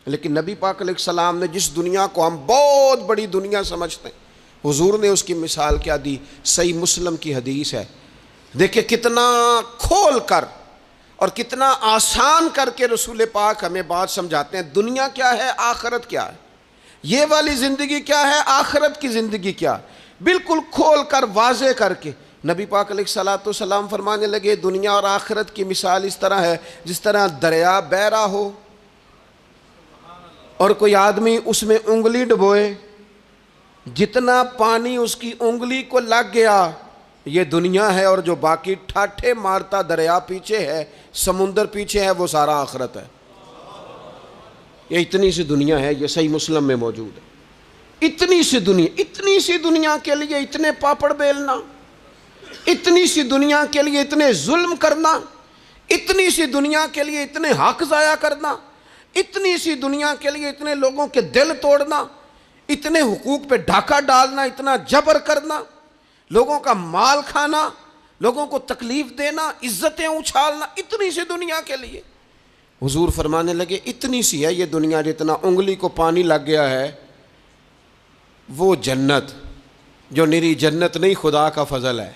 لیکن نبی پاک علیہ السلام نے جس دنیا کو ہم بہت بڑی دنیا سمجھتے ہیں، حضور نے اس کی مثال کیا دی؟ صحیح مسلم کی حدیث ہے، دیکھیں کتنا کھول کر اور کتنا آسان کر کے رسول پاک ہمیں بات سمجھاتے ہیں۔ دنیا کیا ہے، آخرت کیا ہے، یہ والی زندگی کیا ہے، آخرت کی زندگی کیا ہے، بالکل کھول کر واضح کر کے نبی پاک علیہ الصلوۃ والسلام فرمانے لگے دنیا اور آخرت کی مثال اس طرح ہے جس طرح دریا بہہ رہا ہو اور کوئی آدمی اس میں انگلی ڈبوئے، جتنا پانی اس کی انگلی کو لگ گیا یہ دنیا ہے، اور جو باقی ٹھاٹھے مارتا دریا پیچھے ہے، سمندر پیچھے ہے، وہ سارا آخرت ہے۔ یہ اتنی سی دنیا ہے، یہ صحیح مسلم میں موجود ہے۔ اتنی سی دنیا کے لیے اتنے پاپڑ بیلنا، اتنی سی دنیا کے لیے اتنے ظلم کرنا، اتنی سی دنیا کے لیے اتنے حق ضائع کرنا، اتنی سی دنیا کے لیے اتنے لوگوں کے دل توڑنا، اتنے حقوق پہ ڈھاکہ ڈالنا، اتنا جبر کرنا، لوگوں کا مال کھانا، لوگوں کو تکلیف دینا، عزتیں اچھالنا، اتنی سی دنیا کے لیے حضور فرمانے لگے اتنی سی ہے یہ دنیا، جتنا انگلی کو پانی لگ گیا ہے وہ جنت، جو نری جنت نہیں، خدا کا فضل ہے،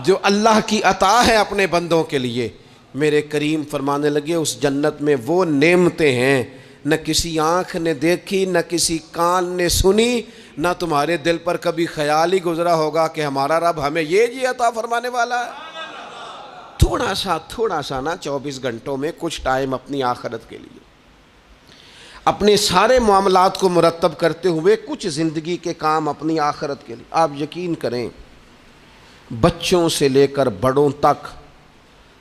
جو اللہ کی عطا ہے اپنے بندوں کے لیے۔ میرے کریم فرمانے لگے اس جنت میں وہ نعمتیں ہیں نہ کسی آنکھ نے دیکھی، نہ کسی کان نے سنی، نہ تمہارے دل پر کبھی خیال ہی گزرا ہوگا کہ ہمارا رب ہمیں یہ جی عطا فرمانے والا ہے۔ تھوڑا سا نا 24 گھنٹوں میں کچھ ٹائم اپنی آخرت کے لیے، اپنے سارے معاملات کو مرتب کرتے ہوئے کچھ زندگی کے کام اپنی آخرت کے لیے۔ آپ یقین کریں بچوں سے لے کر بڑوں تک،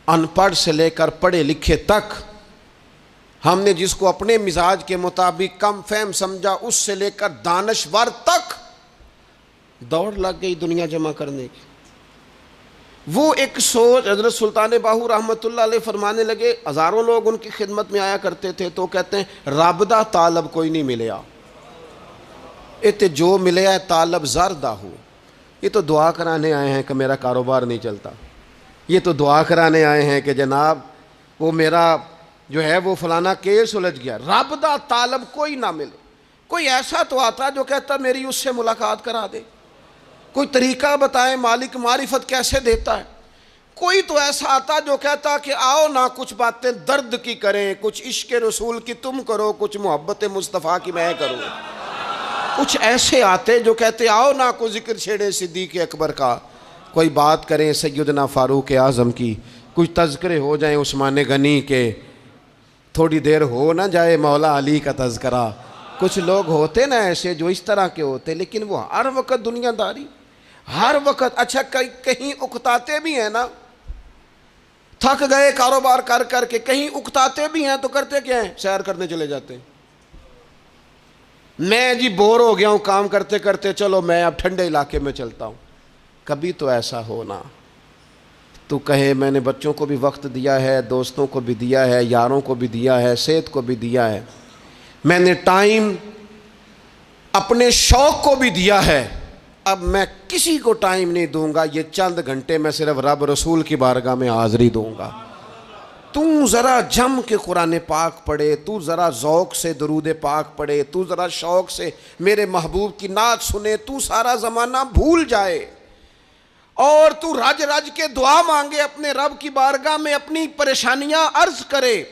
ان پڑھ سے لے کر پڑھے لکھے تک، ہم نے جس کو اپنے مزاج کے مطابق کم فہم سمجھا اس سے لے کر دانشور تک دوڑ لگ گئی دنیا جمع کرنے کی۔ وہ ایک سوچ حضرت سلطان باہو رحمۃ اللہ علیہ فرمانے لگے، ہزاروں لوگ ان کی خدمت میں آیا کرتے تھے تو کہتے ہیں رابدہ طالب کوئی نہیں ملیا، تے جو ملیا ہے طالب زردہ ہو۔ یہ تو دعا کرانے آئے ہیں کہ میرا کاروبار نہیں چلتا، یہ تو دعا کرانے آئے ہیں کہ جناب وہ میرا جو ہے وہ فلانا کیس سلجھ گیا۔ رابطہ طالب کوئی نہ ملے۔ کوئی ایسا تو آتا جو کہتا میری اس سے ملاقات کرا دے، کوئی طریقہ بتائے مالک معرفت کیسے دیتا ہے۔ کوئی تو ایسا آتا جو کہتا کہ آؤ نہ کچھ باتیں درد کی کریں، کچھ عشق رسول کی تم کرو، کچھ محبت مصطفیٰ کی میں کروں۔ کچھ ایسے آتے جو کہتے آؤ نہ کوئی ذکر چھیڑے صدیق اکبر کا، کوئی بات کریں سیدنا فاروق اعظم کی، کچھ تذکرے ہو جائیں عثمان غنی کے، تھوڑی دیر ہو نہ جائے مولا علی کا تذکرہ۔ کچھ لوگ ہوتے نا ایسے جو اس طرح کے ہوتے، لیکن وہ ہر وقت دنیا داری، ہر وقت اچھا کہیں اکتاتے بھی ہیں نا، تھک گئے کاروبار کر کر کے، کہیں اکتاتے بھی ہیں تو کرتے کیا ہیں، سیر کرنے چلے جاتے ہیں۔ میں جی بور ہو گیا ہوں کام کرتے کرتے، چلو میں اب ٹھنڈے علاقے میں چلتا ہوں۔ کبھی تو ایسا ہونا تو کہے میں نے بچوں کو بھی وقت دیا ہے، دوستوں کو بھی دیا ہے، یاروں کو بھی دیا ہے، صحت کو بھی دیا ہے، میں نے ٹائم اپنے شوق کو بھی دیا ہے، اب میں کسی کو ٹائم نہیں دوں گا، یہ چند گھنٹے میں صرف رب رسول کی بارگاہ میں حاضری دوں گا۔ تو ذرا جم کے قرآن پاک پڑھے، تو ذرا ذوق سے درود پاک پڑھے، تو ذرا شوق سے میرے محبوب کی نعت سنے، تو سارا زمانہ بھول جائے اور تو رج رج کے دعا مانگے اپنے رب کی بارگاہ میں، اپنی پریشانیاں عرض کرے،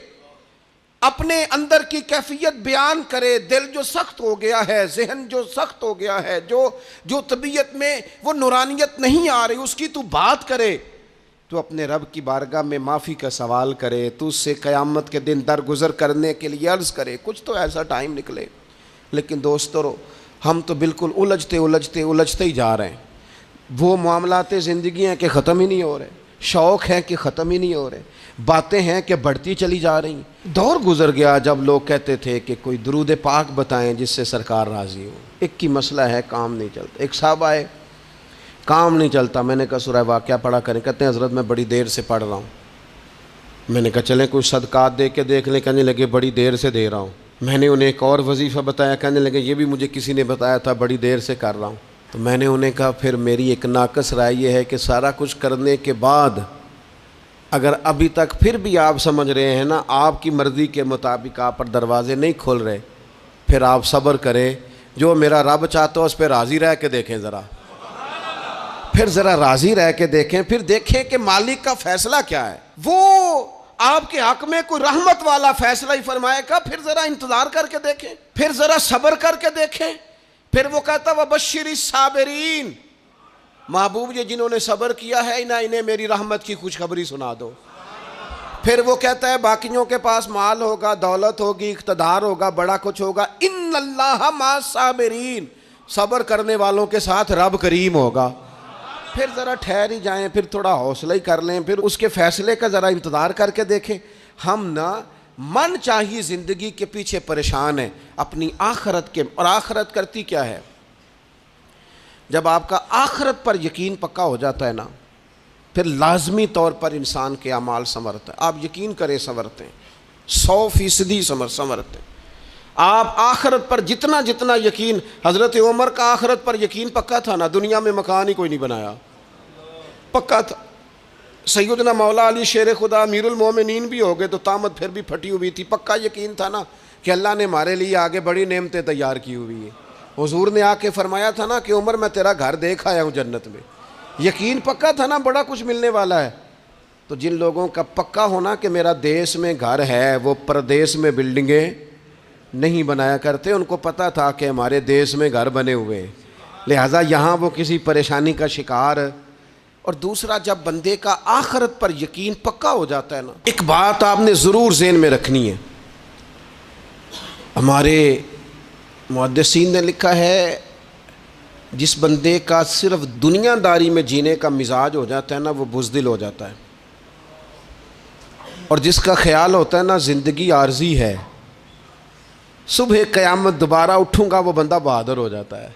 اپنے اندر کی کیفیت بیان کرے۔ دل جو سخت ہو گیا ہے، ذہن جو سخت ہو گیا ہے، جو طبیعت میں وہ نورانیت نہیں آ رہی، اس کی تو بات کرے، تو اپنے رب کی بارگاہ میں معافی کا سوال کرے، تو اس سے قیامت کے دن درگزر کرنے کے لیے عرض کرے، کچھ تو ایسا ٹائم نکلے۔ لیکن دوستو ہم تو بالکل الجھتے ہی جا رہے ہیں۔ وہ معاملات زندگی ہیں کہ ختم ہی نہیں ہو رہے، شوق ہیں کہ ختم ہی نہیں ہو رہے، باتیں ہیں کہ بڑھتی چلی جا رہی ہیں۔ دور گزر گیا جب لوگ کہتے تھے کہ کوئی درود پاک بتائیں جس سے سرکار راضی ہو۔ ایک کی مسئلہ ہے کام نہیں چلتا، ایک صاحب آئے کام نہیں چلتا، میں نے کہا سورہ واقعہ پڑھا کریں، کہتے ہیں حضرت میں بڑی دیر سے پڑھ رہا ہوں۔ میں نے کہا چلیں کوئی صدقات دے کے دیکھ لیں، کہنے لگے بڑی دیر سے دے رہا ہوں۔ میں نے انہیں ایک اور وظیفہ بتایا، کہنے لگے یہ بھی مجھے کسی نے بتایا تھا، بڑی دیر سے کر رہا ہوں۔ تو میں نے انہیں کہا پھر میری ایک ناقص رائے یہ ہے کہ سارا کچھ کرنے کے بعد اگر ابھی تک پھر بھی آپ سمجھ رہے ہیں نا آپ کی مرضی کے مطابق آپ پر دروازے نہیں کھول رہے، پھر آپ صبر کریں، جو میرا رب چاہتا ہے اس پہ راضی رہ کے دیکھیں ذرا، پھر ذرا راضی رہ کے دیکھیں، پھر دیکھیں کہ مالک کا فیصلہ کیا ہے۔ وہ آپ کے حق میں کوئی رحمت والا فیصلہ ہی فرمائے گا، پھر ذرا انتظار کر کے دیکھیں، پھر ذرا صبر کر کے دیکھیں۔ پھر وہ کہتا ہے وَبَشِّرِ الصَّابِرِينَ، محبوب یہ جنہوں نے صبر کیا ہے انہیں میری رحمت کی خوشخبری سنا دو۔ پھر وہ کہتا ہے باقیوں کے پاس مال ہوگا، دولت ہوگی، اقتدار ہوگا، بڑا کچھ ہوگا، ان اللہ مع الصابرین، صبر کرنے والوں کے ساتھ رب کریم ہوگا۔ پھر ذرا ٹھہر ہی جائیں، پھر تھوڑا حوصلہ ہی کر لیں، پھر اس کے فیصلے کا ذرا انتظار کر کے دیکھیں۔ ہم نہ من چاہیے زندگی کے پیچھے پریشان ہیں اپنی آخرت کے، اور آخرت کرتی کیا ہے؟ جب آپ کا آخرت پر یقین پکا ہو جاتا ہے نا، پھر لازمی طور پر انسان کے اعمال سنورتے ہیں۔ آپ یقین کریں سنورتے ہیں، 100% سنورتے ہیں۔ آپ آخرت پر جتنا جتنا یقین، حضرت عمر کا آخرت پر یقین پکا تھا نا، دنیا میں مکان ہی کوئی نہیں بنایا، پکا تھا۔ سیدنا مولا علی شیر خدا امیر المومنین بھی ہو گئے تو طامت پھر بھی پھٹی ہوئی تھی، پکا یقین تھا نا کہ اللہ نے ہمارے لیے آگے بڑی نعمتیں تیار کی ہوئی ہیں۔ حضور نے آ کے فرمایا تھا نا کہ عمر میں تیرا گھر دیکھ آیا ہوں جنت میں، یقین پکا تھا نا بڑا کچھ ملنے والا ہے۔ تو جن لوگوں کا پکا ہونا کہ میرا دیس میں گھر ہے، وہ پردیس میں بلڈنگیں نہیں بنایا کرتے، ان کو پتہ تھا کہ ہمارے دیس میں گھر بنے ہوئے ہیں، لہٰذا یہاں وہ کسی پریشانی کا شکار۔ اور دوسرا، جب بندے کا آخرت پر یقین پکا ہو جاتا ہے نا، ایک بات آپ نے ضرور ذہن میں رکھنی ہے، ہمارے محدثین نے لکھا ہے جس بندے کا صرف دنیا داری میں جینے کا مزاج ہو جاتا ہے نا، وہ بزدل ہو جاتا ہے، اور جس کا خیال ہوتا ہے نا زندگی عارضی ہے، صبح قیامت دوبارہ اٹھوں گا، وہ بندہ بہادر ہو جاتا ہے۔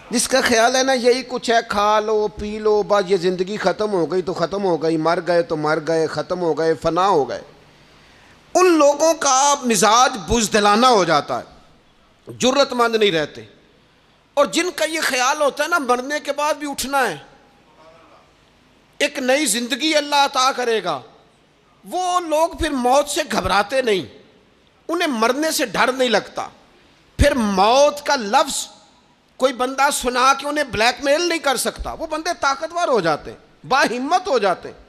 جس کا خیال ہے نا یہی کچھ ہے، کھا لو پی لو بس، یہ زندگی ختم ہو گئی تو ختم ہو گئی، مر گئے تو مر گئے، ختم ہو گئے، فنا ہو گئے، ان لوگوں کا مزاج بزدلانہ ہو جاتا ہے، جرت مند نہیں رہتے۔ اور جن کا یہ خیال ہوتا ہے نا مرنے کے بعد بھی اٹھنا ہے، ایک نئی زندگی اللہ عطا کرے گا، وہ لوگ پھر موت سے گھبراتے نہیں، انہیں مرنے سے ڈر نہیں لگتا۔ پھر موت کا لفظ کوئی بندہ سنا کہ انہیں بلیک میل نہیں کر سکتا، وہ بندے طاقتور ہو جاتے ہیں، باہمت ہو جاتے ہیں۔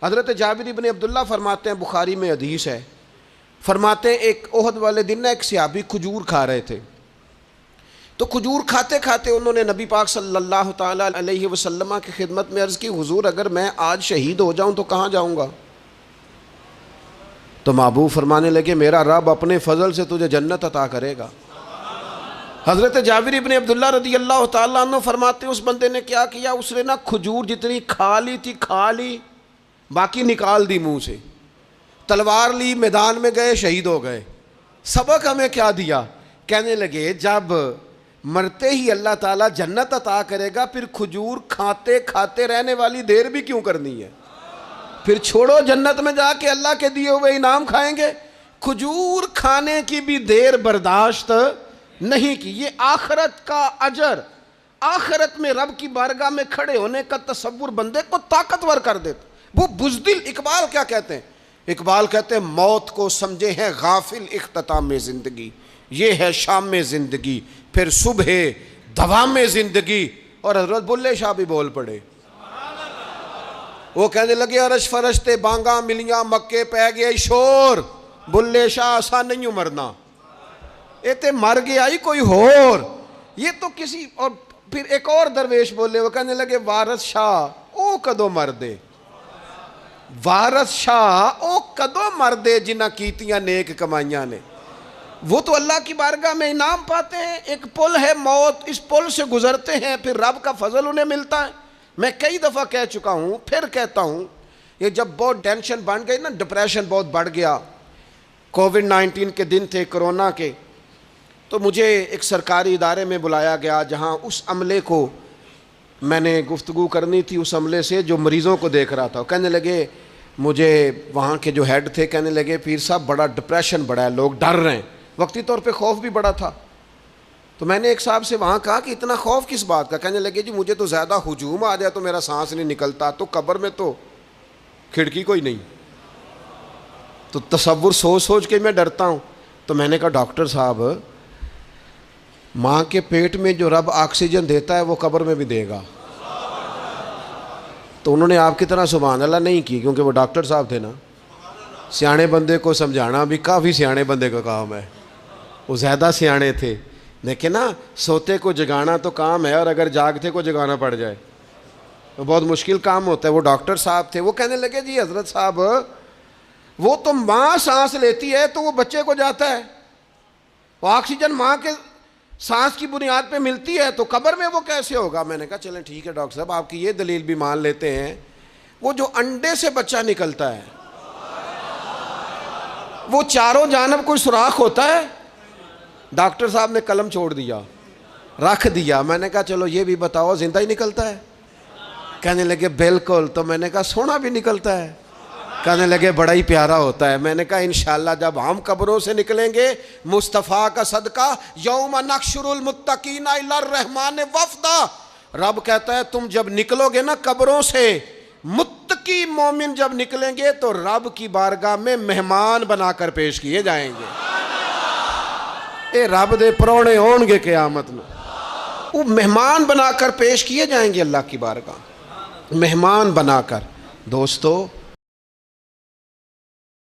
حضرت جابر بن عبداللہ فرماتے ہیں، بخاری میں حدیث ہے، فرماتے ہیں ایک احد والے دن ایک صحابی کھجور کھا رہے تھے، تو کھجور کھاتے کھاتے انہوں نے نبی پاک صلی اللہ تعالیٰ علیہ وسلم کی خدمت میں عرض کی، حضور اگر میں آج شہید ہو جاؤں تو کہاں جاؤں گا؟ تو محبوب فرمانے لگے میرا رب اپنے فضل سے تجھے جنت عطا کرے گا۔ حضرت جابر بن عبداللہ رضی اللہ تعالیٰ عنہ فرماتے ہیں اس بندے نے کیا کیا، اس نے نا کھجور جتنی کھا لی تھی کھا لی، باقی نکال دی منہ سے، تلوار لی، میدان میں گئے، شہید ہو گئے۔ سبق ہمیں کیا دیا؟ کہنے لگے جب مرتے ہی اللہ تعالیٰ جنت عطا کرے گا، پھر کھجور کھاتے کھاتے رہنے والی دیر بھی کیوں کرنی ہے؟ پھر چھوڑو، جنت میں جا کے اللہ کے دیے ہوئے انعام کھائیں گے۔ کھجور کھانے کی بھی دیر برداشت نہیں کی۔ یہ آخرت کا اجر، آخرت میں رب کی بارگاہ میں کھڑے ہونے کا تصور بندے کو طاقتور کر دیتا۔ وہ بزدل، اقبال کیا کہتے ہیں؟ اقبال کہتے ہیں موت کو سمجھے ہیں غافل اختتام زندگی، یہ ہے شام زندگی، پھر صبح دوام زندگی۔ اور حضرت بلے شاہ بھی بول پڑے، وہ کہنے لگے عرش فرشتے بانگاں ملیاں مکے پہ گیا شور، بلے شاہ ایسا نہیں مرنا، یہ تے مر گیا ہی کوئی ہور، یہ تو کسی اور۔ پھر ایک اور درویش بولے، وہ کہنے لگے وارث شاہ او کدو مر دے، وارث شاہ او کدو مر دے جنہ کیتیاں نیک کمائیاں نے۔ وہ تو اللہ کی بارگاہ میں انعام پاتے ہیں، ایک پل ہے موت، اس پل سے گزرتے ہیں، پھر رب کا فضل انہیں ملتا ہے۔ میں کئی دفعہ کہہ چکا ہوں، پھر کہتا ہوں، یہ جب بہت ٹینشن بڑھ گئی نا، ڈپریشن بہت بڑھ گیا، کووڈ-19 کے دن تھے، کرونا کے، تو مجھے ایک سرکاری ادارے میں بلایا گیا جہاں اس عملے کو میں نے گفتگو کرنی تھی، اس عملے سے جو مریضوں کو دیکھ رہا تھا۔ کہنے لگے مجھے وہاں کے جو ہیڈ تھے، کہنے لگے پیر صاحب بڑا ڈپریشن بڑا ہے، لوگ ڈر رہے ہیں، وقتی طور پہ خوف بھی بڑا تھا۔ تو میں نے ایک صاحب سے وہاں کہا کہ اتنا خوف کس بات کا؟ کہنے لگے جی مجھے تو زیادہ ہجوم آ جائے تو میرا سانس نہیں نکلتا، تو قبر میں تو کھڑکی کوئی نہیں. تو تصور سوچ سوچ کے میں ڈرتا ہوں. تو میں نے کہا ڈاکٹر صاحب ماں کے پیٹ میں جو رب آکسیجن دیتا ہے وہ قبر میں بھی دے گا. تو انہوں نے آپ کی طرح سبحان اللہ نہیں کی, کیونکہ وہ ڈاکٹر صاحب تھے نا. سیانے بندے کو سمجھانا بھی کافی سیانے بندے کا کام ہے. وہ زیادہ سیانے تھے. لیکن نا سوتے کو جگانا تو کام ہے, اور اگر جاگتے کو جگانا پڑ جائے تو بہت مشکل کام ہوتا ہے. وہ ڈاکٹر صاحب تھے. وہ کہنے لگے جی حضرت صاحب وہ تو ماں سانس لیتی ہے تو وہ بچے کو جاتا ہے, وہ آکسیجن ماں کے سانس کی بنیاد پہ ملتی ہے, تو قبر میں وہ کیسے ہوگا؟ میں نے کہا چلیں ٹھیک ہے ڈاکٹر صاحب آپ کی یہ دلیل بھی مان لیتے ہیں. وہ جو انڈے سے بچہ نکلتا ہے وہ چاروں جانب کوئی سوراخ ہوتا ہے؟ ڈاکٹر صاحب نے قلم چھوڑ دیا, رکھ دیا. میں نے کہا چلو یہ بھی بتاؤ زندہ ہی نکلتا ہے؟ کہنے لگے بالکل. تو میں نے کہا سونا بھی نکلتا ہے؟ کہنے لگے بڑا ہی پیارا ہوتا ہے. میں نے کہا انشاءاللہ جب ہم قبروں سے نکلیں گے مصطفیٰ کا صدقہ, یوم نحشر المتقین الی الرحمن وفدا, رب کہتا ہے تم جب نکلو گے نا قبروں سے, متقی مومن جب نکلیں گے تو رب کی بارگاہ میں مہمان بنا کر پیش کیے جائیں گے. اے رب دے پرونے ہون گے قیامت میں, وہ مہمان بنا کر پیش کیے جائیں گے اللہ کی بارگاہ, مہمان بنا کر. دوستو